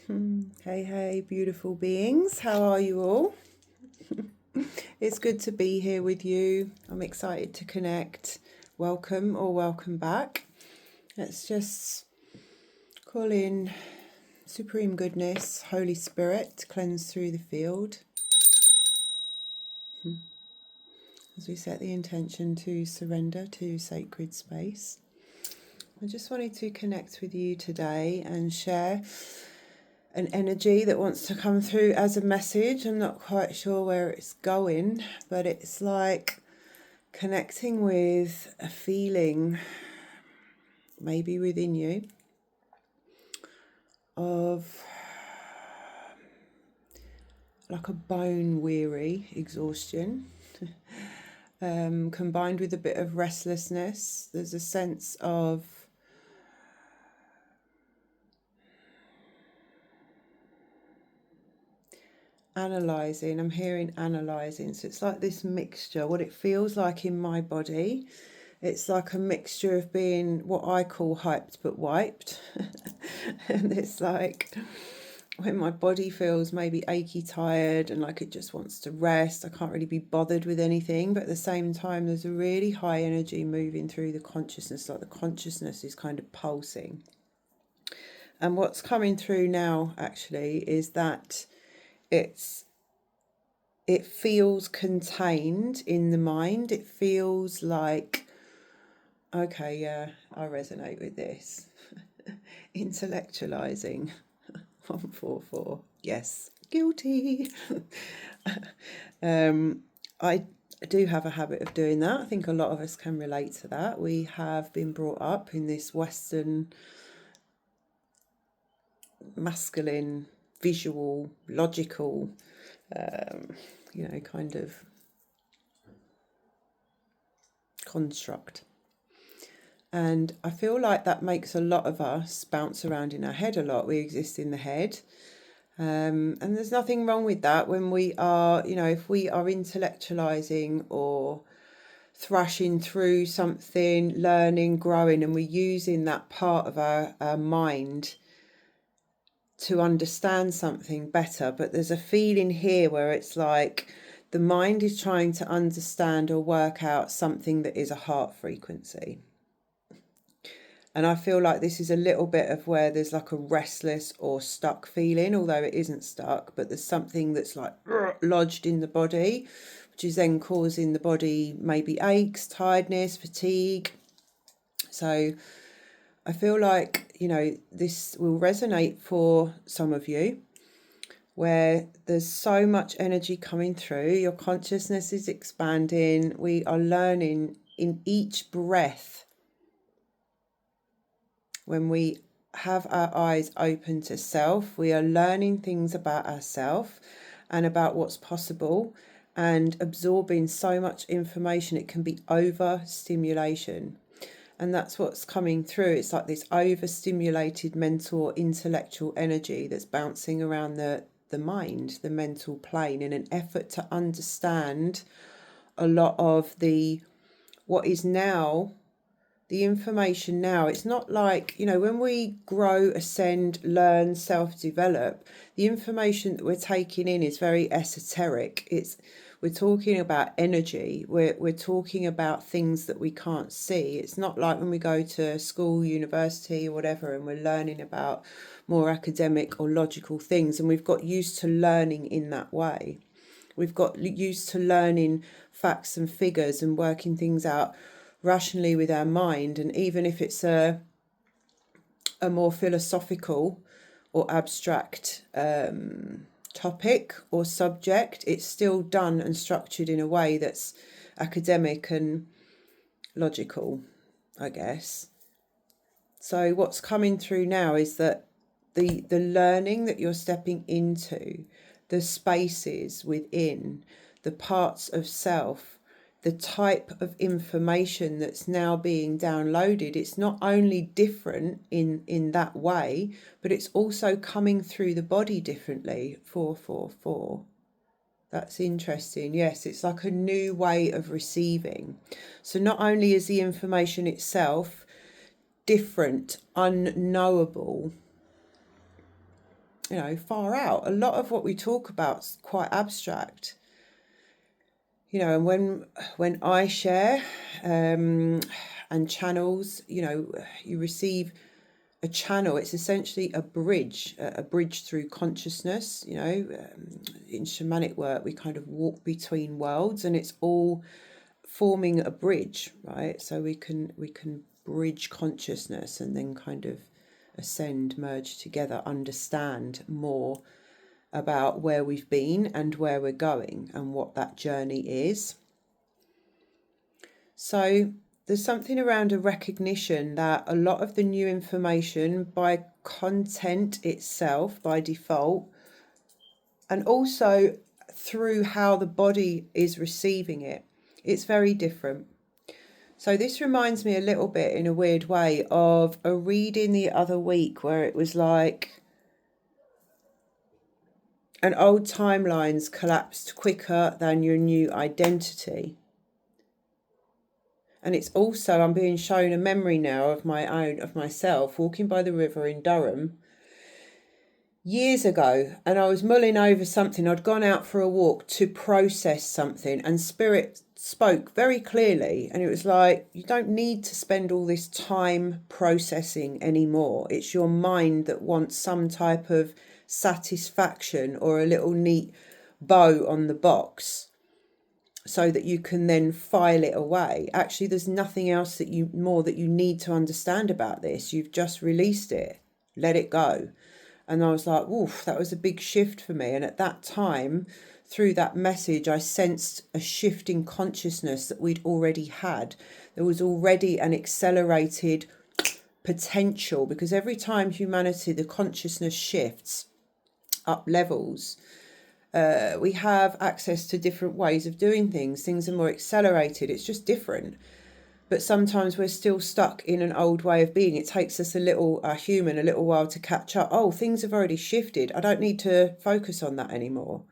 Hey, hey, beautiful beings. How are you all? It's good to be here with you. I'm excited to connect. Welcome or welcome back. Let's just call in Supreme Goodness, Holy Spirit, to cleanse through the field. As we set the intention to surrender to sacred space. I just wanted to connect with you today and share an energy that wants to come through as a message. I'm not quite sure where it's going, but it's like connecting with a feeling, maybe within you, of like a bone weary exhaustion, combined with a bit of restlessness. There's a sense of analysing. I'm hearing analysing. So it's like this mixture, what it feels like in my body. It's like a mixture of being what I call hyped but wiped. And it's like when my body feels maybe achy, tired, and like it just wants to rest. I can't really be bothered with anything. But at the same time, there's a really high energy moving through the consciousness, like the consciousness is kind of pulsing. And what's coming through now actually is that it feels contained in the mind. It feels like, okay, yeah, I resonate with this. Intellectualising. 144. Yes, guilty. I do have a habit of doing that. I think a lot of us can relate to that. We have been brought up in this Western masculine, visual, logical, kind of construct. And I feel like that makes a lot of us bounce around in our head a lot. We exist in the head. And there's nothing wrong with that when we are, if we are intellectualizing or thrashing through something, learning, growing, and we're using that part of our mind to understand something better. But there's a feeling here where it's like the mind is trying to understand or work out something that is a heart frequency. And I feel like this is a little bit of where there's like a restless or stuck feeling, although it isn't stuck, but there's something that's like lodged in the body, which is then causing the body maybe aches, tiredness, fatigue. So I feel like, this will resonate for some of you, where there's so much energy coming through. Your consciousness is expanding. We are learning in each breath. When we have our eyes open to self, we are learning things about ourselves and about what's possible and absorbing so much information. It can be overstimulation. And that's what's coming through. It's like this overstimulated mental or intellectual energy that's bouncing around the mind, the mental plane, in an effort to understand a lot of what is now the information now. It's not like, when we grow, ascend, learn, self-develop, the information that we're taking in is very esoteric. We're talking about energy. We're talking about things that we can't see. It's not like when we go to school, university, or whatever, and we're learning about more academic or logical things, and we've got used to learning in that way. We've got used to learning facts and figures and working things out rationally with our mind. And even if it's a more philosophical or abstract topic or subject, it's still done and structured in a way that's academic and logical, I guess. So what's coming through now is that the learning that you're stepping into, the spaces within, the parts of self, the type of information that's now being downloaded, it's not only different in that way, but it's also coming through the body differently. 444. That's interesting. Yes, it's like a new way of receiving. So not only is the information itself different, unknowable, far out. A lot of what we talk about is quite abstract. And when I share and channels, you receive a channel. It's essentially a bridge through consciousness. In shamanic work, we kind of walk between worlds, and it's all forming a bridge, right? So we can bridge consciousness and then kind of ascend, merge together, understand more about where we've been and where we're going and what that journey is. So there's something around a recognition that a lot of the new information by content itself, by default, and also through how the body is receiving it, it's very different. So this reminds me a little bit, in a weird way, of a reading the other week where it was like an old timeline's collapsed quicker than your new identity. And it's also, I'm being shown a memory now of myself walking by the river in Durham years ago, and I was mulling over something. I'd gone out for a walk to process something, and Spirit spoke very clearly, and it was like, you don't need to spend all this time processing anymore. It's your mind that wants some type of satisfaction or a little neat bow on the box so that you can then file it away. Actually, there's nothing else that you need to understand about this. You've just released it. Let it go. And I was like, woof, that was a big shift for me. And at that time, through that message, I sensed a shift in consciousness that we'd already had. There was already an accelerated potential, because every time humanity, the consciousness shifts up levels, we have access to different ways of doing things. Things are more accelerated. It's just different. But sometimes we're still stuck in an old way of being. It takes us a little while to catch up. Oh, things have already shifted. I don't need to focus on that anymore.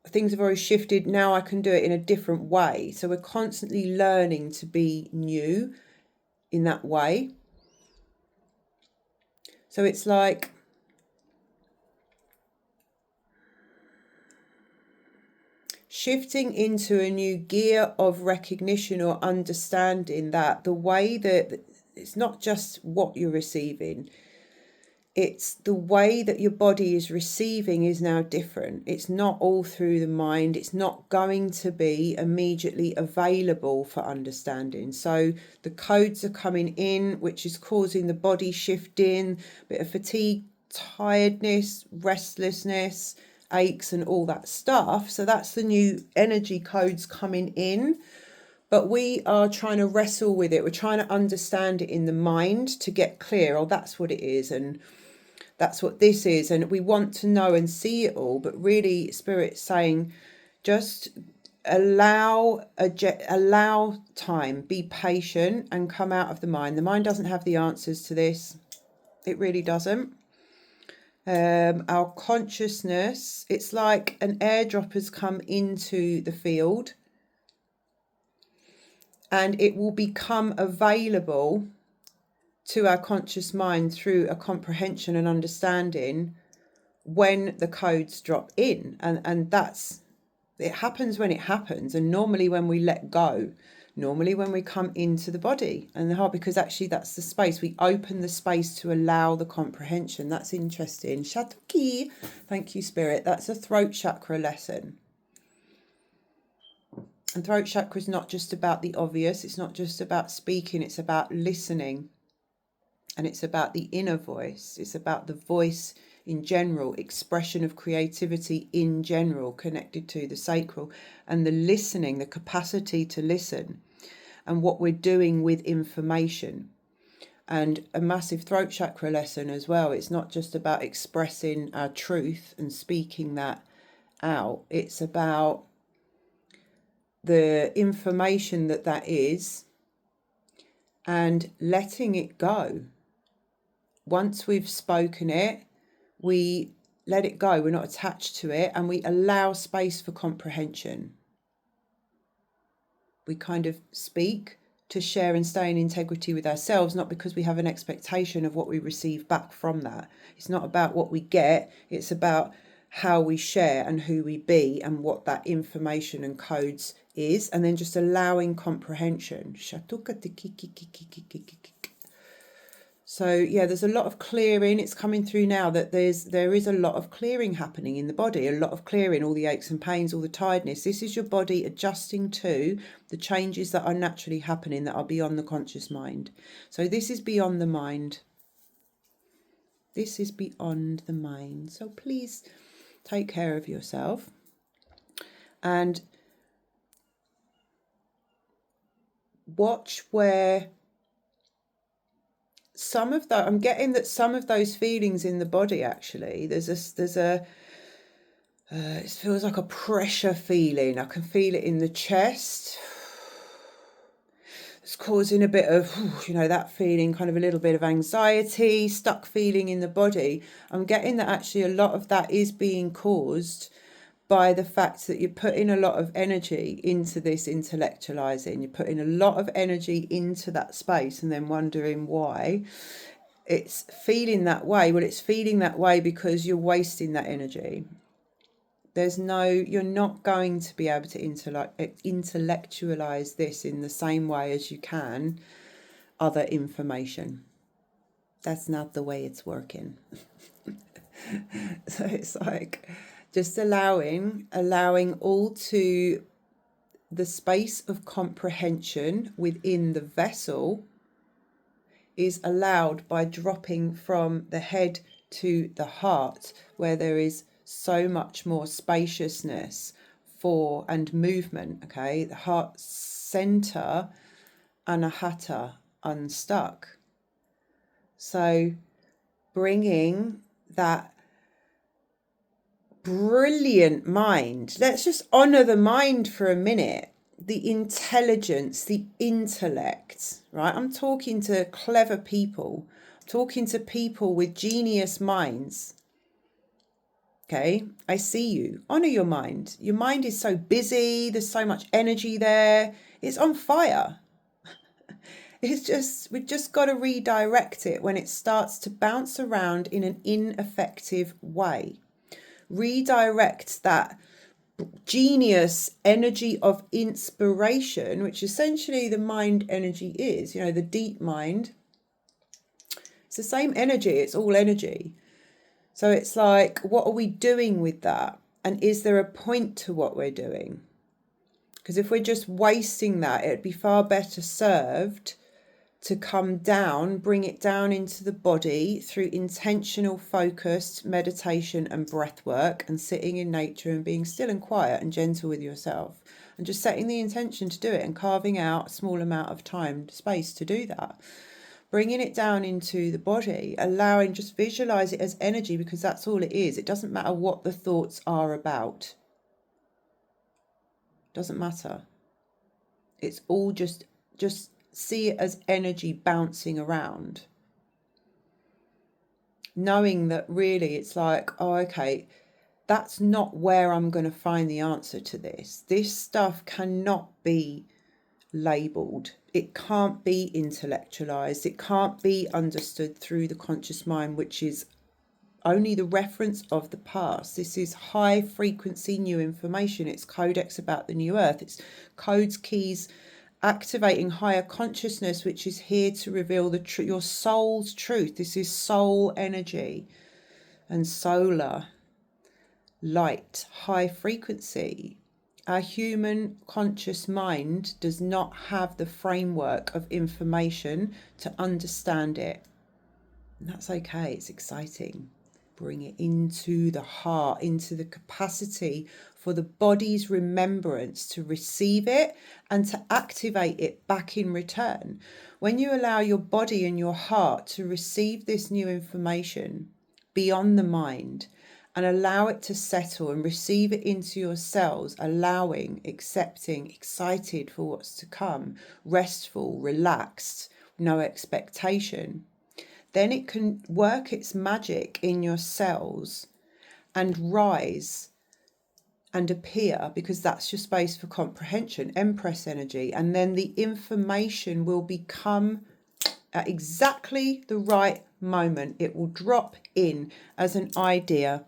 Things have already shifted. Now I can do it in a different way. So we're constantly learning to be new in that way. So it's like shifting into a new gear of recognition or understanding that the way that it's not just what you're receiving, it's the way that your body is receiving is now different. It's not all through the mind. It's not going to be immediately available for understanding. So the codes are coming in, which is causing the body shifting, a bit of fatigue, tiredness, restlessness, aches and all that stuff. So that's the new energy codes coming in. But we are trying to wrestle with it. We're trying to understand it in the mind to get clear. Oh, that's what it is. And that's what this is. And we want to know and see it all. But really, Spirit's saying, just allow time, be patient and come out of the mind. The mind doesn't have the answers to this. It really doesn't. Our consciousness, it's like an airdrop has come into the field and it will become available to our conscious mind through a comprehension and understanding when the codes drop in. And that's, it happens when it happens. And normally when we let go, normally when we come into the body and the heart, because actually that's the space. We open the space to allow the comprehension. That's interesting. Shatuki. Thank you, Spirit. That's a throat chakra lesson. And throat chakra is not just about the obvious. It's not just about speaking. It's about listening. And it's about the inner voice. It's about the voice in general, expression of creativity in general, connected to the sacral, and the listening, the capacity to listen, and what we're doing with information. And a massive throat chakra lesson as well. It's not just about expressing our truth and speaking that out. It's about the information that is and letting it go. Once we've spoken it, we let it go. We're not attached to it, and we allow space for comprehension. We kind of speak to share and stay in integrity with ourselves, not because we have an expectation of what we receive back from that. It's not about what we get, it's about how we share and who we be and what that information and codes is, and then just allowing comprehension. So yeah, there's a lot of clearing. It's coming through now that there is a lot of clearing happening in the body, a lot of clearing, all the aches and pains, all the tiredness. This is your body adjusting to the changes that are naturally happening that are beyond the conscious mind. So this is beyond the mind. This is beyond the mind. So please take care of yourself. And watch where some of that, I'm getting that some of those feelings in the body, actually, it feels like a pressure feeling. I can feel it in the chest. It's causing a bit of, that feeling, kind of a little bit of anxiety, stuck feeling in the body. I'm getting that actually a lot of that is being caused by the fact that you're putting a lot of energy into this intellectualizing. You're putting a lot of energy into that space and then wondering why it's feeling that way. Well, it's feeling that way because you're wasting that energy. You're not going to be able to intellectualize this in the same way as you can other information. That's not the way it's working. So it's like just allowing all to the space of comprehension within the vessel is allowed by dropping from the head to the heart, where there is so much more spaciousness for and movement. Okay, the heart center, anahata, unstuck. So bringing that brilliant mind. Let's just honor the mind for a minute. The intelligence, the intellect, right? I'm talking to clever people. I'm talking to people with genius minds. Okay, I see you. Honor your mind. Your mind is so busy. There's so much energy there. It's on fire. We've just got to redirect it when it starts to bounce around in an ineffective way. Redirect that genius energy of inspiration, which essentially the mind energy is, the deep mind. It's the same energy, it's all energy. So it's like, what are we doing with that? And is there a point to what we're doing? Because if we're just wasting that, it'd be far better served to come down, bring it down into the body through intentional, focused meditation and breath work and sitting in nature and being still and quiet and gentle with yourself and just setting the intention to do it and carving out a small amount of time, space to do that. Bringing it down into the body, allowing, just visualize it as energy, because that's all it is. It doesn't matter what the thoughts are about. Doesn't matter. It's all just see it as energy bouncing around. Knowing that really it's like, oh, okay, that's not where I'm going to find the answer to this. This stuff cannot be labelled. It can't be intellectualized. It can't be understood through the conscious mind, which is only the reference of the past. This is high frequency new information. It's Codex about the new earth. It's codes, keys, activating higher consciousness, which is here to reveal your soul's truth. This is soul energy and solar light, high frequency. Our human conscious mind does not have the framework of information to understand it. And that's okay. It's exciting. Bring it into the heart, into the capacity for the body's remembrance to receive it and to activate it back in return. When you allow your body and your heart to receive this new information beyond the mind and allow it to settle and receive it into your cells, allowing, accepting, excited for what's to come, restful, relaxed, no expectation, then it can work its magic in your cells and rise and appear, because that's your space for comprehension, Empress energy. And then the information will become at exactly the right moment. It will drop in as an idea,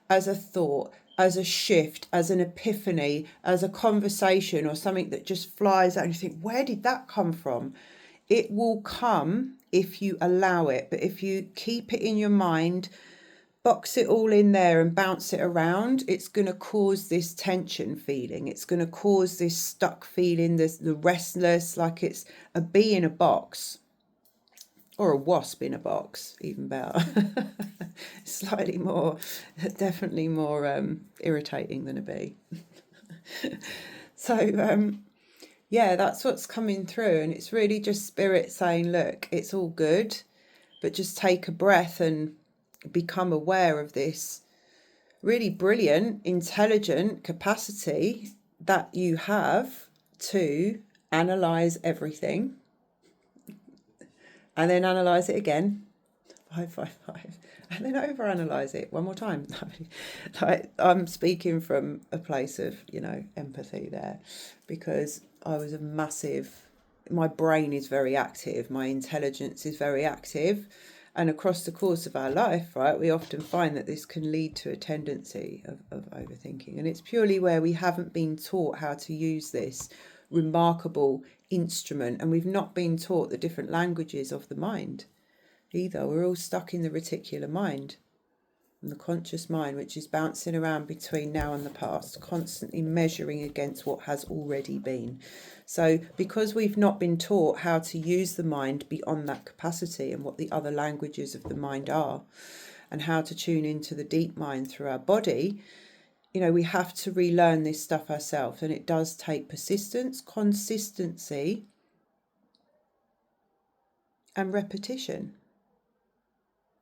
as a thought, as a shift, as an epiphany, as a conversation, or something that just flies out and you think, where did that come from? It will come if you allow it. But if you keep it in your mind, box it all in there and bounce it around, it's going to cause this tension feeling. It's going to cause this stuck feeling, the restless, like it's a bee in a box. Or a wasp in a box, even better. Slightly more, definitely more irritating than a bee. So, yeah, that's what's coming through. And it's really just spirit saying, look, it's all good, but just take a breath and become aware of this really brilliant, intelligent capacity that you have to analyse everything. And then analyse it again, 555, and then overanalyze it one more time. Like, I'm speaking from a place of, empathy there, because I was my brain is very active, my intelligence is very active, and across the course of our life, right, we often find that this can lead to a tendency of overthinking, and it's purely where we haven't been taught how to use this remarkable instrument, and we've not been taught the different languages of the mind either. We're all stuck in the reticular mind and the conscious mind, which is bouncing around between now and the past, constantly measuring against what has already been. So because we've not been taught how to use the mind beyond that capacity, and what the other languages of the mind are, and how to tune into the deep mind through our body, we have to relearn this stuff ourselves. And it does take persistence, consistency, and repetition.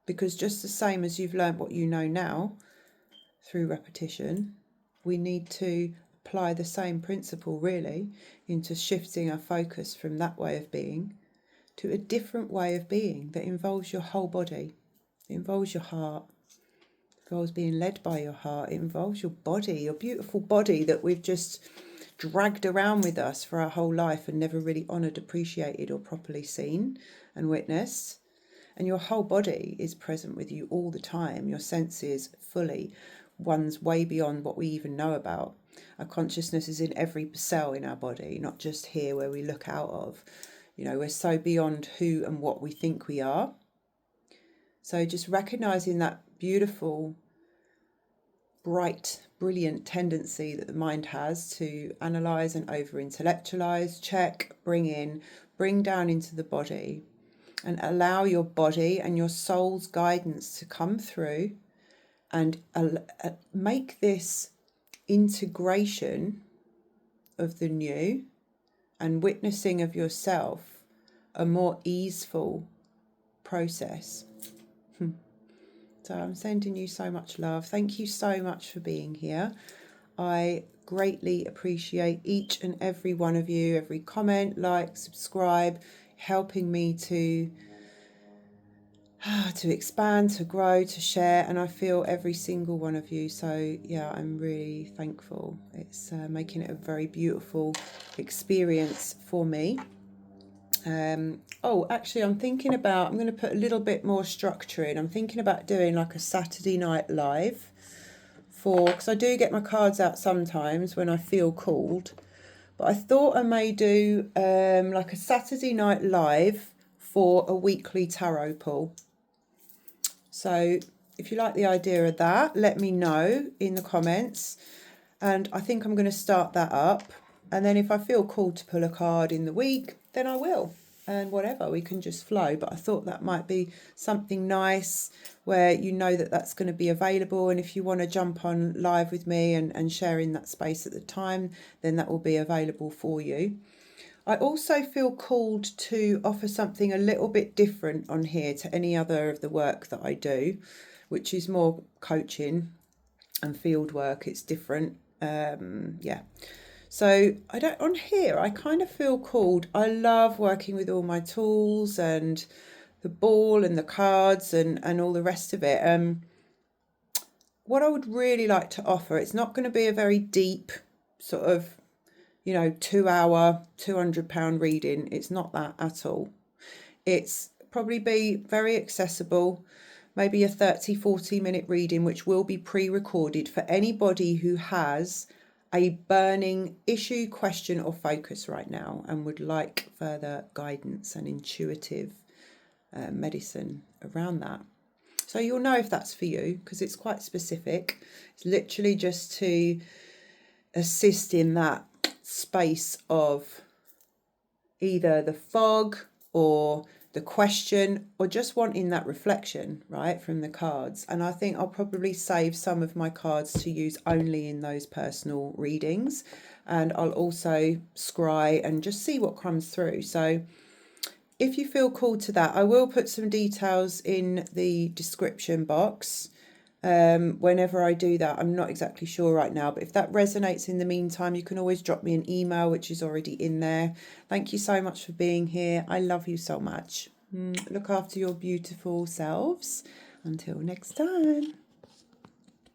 Because just the same as you've learned what you know now through repetition, we need to apply the same principle really into shifting our focus from that way of being to a different way of being that involves your whole body. It involves your heart. It involves being led by your heart. It involves your body, your beautiful body that we've just dragged around with us for our whole life and never really honoured, appreciated, or properly seen and witnessed. And your whole body is present with you all the time. Your senses fully, one's way beyond what we even know about. Our consciousness is in every cell in our body, not just here where we look out of. We're so beyond who and what we think we are. So just recognizing that beautiful, bright, brilliant tendency that the mind has to analyze and over-intellectualize, check, bring down into the body, and allow your body and your soul's guidance to come through and make this integration of the new and witnessing of yourself a more easeful process. So I'm sending you so much love. Thank you so much for being here. I greatly appreciate each and every one of you, every comment, like, subscribe, helping me to expand, to grow, to share, and I feel every single one of you. So yeah, I'm really thankful. It's making it a very beautiful experience for me. Actually, I'm going to put a little bit more structure in. I'm thinking about doing like a Saturday night live because I do get my cards out sometimes when I feel called. But I thought I may do like a Saturday night live for a weekly tarot pull. So if you like the idea of that, let me know in the comments. And I think I'm going to start that up. And then if I feel called to pull a card in the week, then I will. And whatever, we can just flow. But I thought that might be something nice where that that's going to be available. And if you want to jump on live with me and share in that space at the time, then that will be available for you. I also feel called to offer something a little bit different on here to any other of the work that I do, which is more coaching and field work. It's different. So on here, I kind of feel called. I love working with all my tools and the ball and the cards and all the rest of it. what I would really like to offer, it's not going to be a very deep sort of, 2-hour, £200 reading. It's not that at all. It's probably be very accessible, maybe a 30-40 minute reading, which will be pre-recorded for anybody who has a burning issue, question or focus right now and would like further guidance and intuitive medicine around that. So you'll know if that's for you, because it's quite specific. It's literally just to assist in that space of either the fog or the question, or just wanting that reflection, right, from the cards. And I think I'll probably save some of my cards to use only in those personal readings. And I'll also scry and just see what comes through. So if you feel called to that, I will put some details in the description box. Whenever I do that, I'm not exactly sure right now, but if that resonates in the meantime, you can always drop me an email, which is already in there. Thank you so much for being here. I love you so much. Look after your beautiful selves. Until next time.